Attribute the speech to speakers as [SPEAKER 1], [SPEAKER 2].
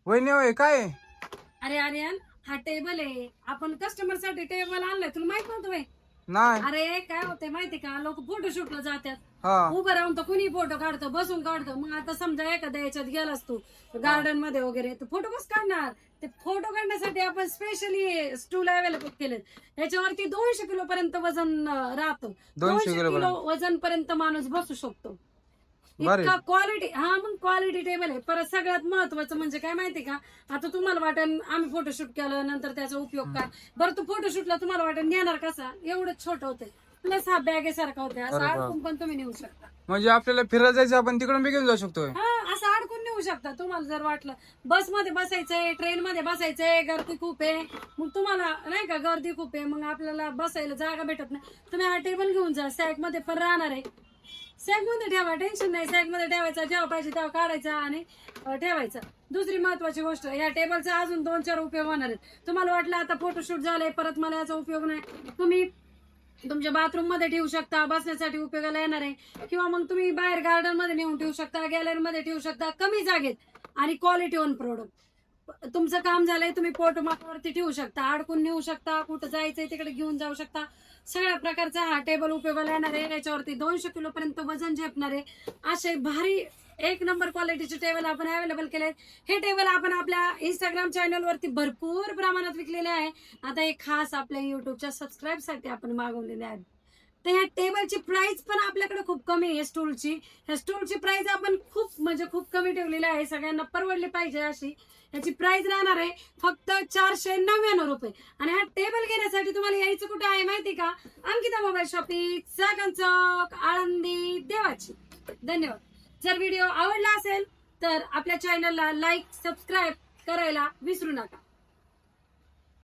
[SPEAKER 1] वहिनी होय काय?
[SPEAKER 2] अरे आर्यन, हा टेबल आहे. आपण कस्टमर साठी टेबल आणलाय, तुला माहित नव्हतं व्हय?
[SPEAKER 1] नाही.
[SPEAKER 2] अरे काय होते माहिती का, लोक फोटोशूटला जातात.
[SPEAKER 1] हा
[SPEAKER 2] उभं राहून तर कुणी फोटो काढतो, बसून काढतो. मग आता समजा एखाद्या याच्यात गेलास तू गार्डन मध्ये वगैरे, तर फोटो कस काढणार? ते फोटो काढण्यासाठी आपण स्पेशली स्टूल अवेलेबल केले. याच्यावरती 200 किलो पर्यंत वजन राहतं.
[SPEAKER 1] 200
[SPEAKER 2] 200 किलो वजन पर्यंत माणूस बसू शकतो.
[SPEAKER 1] बरे.
[SPEAKER 2] इतका क्वालिटी, हा मग क्वालिटी टेबल आहे. परत सगळ्यात महत्वाचं म्हणजे काय माहिती का, आता तुम्हाला वाटेल आम्ही फोटोशूट केलं नंतर त्याचा उपयोग काय, बरं तू फोटोशूटला तुम्हाला वाटेल नेणार कसा, एवढं छोटं होते. प्लस हा बॅगे सारखा होते, असं
[SPEAKER 1] अरे बाप.
[SPEAKER 2] अडकून पण तुम्ही नेऊ शकता.
[SPEAKER 1] म्हणजे आपल्याला फिरायला जायचं, आपण तिकडून बी घेऊन जाऊ शकतोय.
[SPEAKER 2] हा, असं अडकून नेऊ शकता तुम्हाला जर वाटलं. बस मध्ये बसायचंय, ट्रेन मध्ये बसायचंय, गर्दी खूप आहे, मग तुम्हाला नाही का गर्दी खूप आहे, मग आपल्याला बसायला जागा भेटत नाही, तुम्ही हा टेबल घेऊन जा. सॅक मध्ये पण राहणार आहे. सॅक मध्ये ठेवा, टेन्शन नाही. सॅक मध्ये ठेवायचा, जेव्हा पाहिजे तेव्हा काढायचा आणि ठेवायचा. दुसरी महत्वाची गोष्ट, या टेबलचा अजून 2-4 उपयोग होणार आहेत. तुम्हाला वाटलं आता फोटोशूट झालंय, परत मला याचा उपयोग नाही, तुम्ही तुमच्या बाथरूम मध्ये ठेवू शकता, बसण्यासाठी उपयोगाला येणार आहे. किंवा मग तुम्ही बाहेर गार्डन मध्ये नेऊन ठेवू शकता, गॅलरी मध्ये ठेवू शकता, कमी जागेत आणि क्वालिटी ऑन प्रोडक्ट. तुमचं काम झालंय, तुम्ही पोट मापावरती ठेवू शकता, अडकून नेऊ शकता, कुठं जायचंय तिकडे घेऊन जाऊ शकता. सगळ्या प्रकारचा हा टेबल उपयोगाला येणार आहे. याच्यावरती 200 किलो पर्यंत वजन झेपणार आहे. असे भारी एक नंबर क्वालिटीचे टेबल आपण अवेलेबल केले. हे टेबल आपण आपल्या इंस्टाग्राम चॅनल वरती भरपूर प्रमाणात विकलेले आहे. आता हे खास आपल्या युट्यूबच्या सबस्क्राईब साठी आपण मागवलेले आहेत. तर ह्या टेबलची प्राइस पण आपल्याकडे खूप कमी आहे. स्टूलची, ह्या स्टूलची प्राइस आपण खूप कमी ठेवलेली आहे, सगळ्यांना परवडली पाहिजे अशी. याची प्राइस राहणार आहे फक्त 499 रुपये. आणि हा टेबल घेण्यासाठी तुम्हाला यायचं कुठे आहे माहिती का, अंकिता मोबाईल शॉपिंग, चाकण चौक, आळंदी, देवाची. धन्यवाद. जर व्हिडिओ आवडला असेल तर आपल्या चॅनलला लाईक, सबस्क्राईब करायला विसरू नका.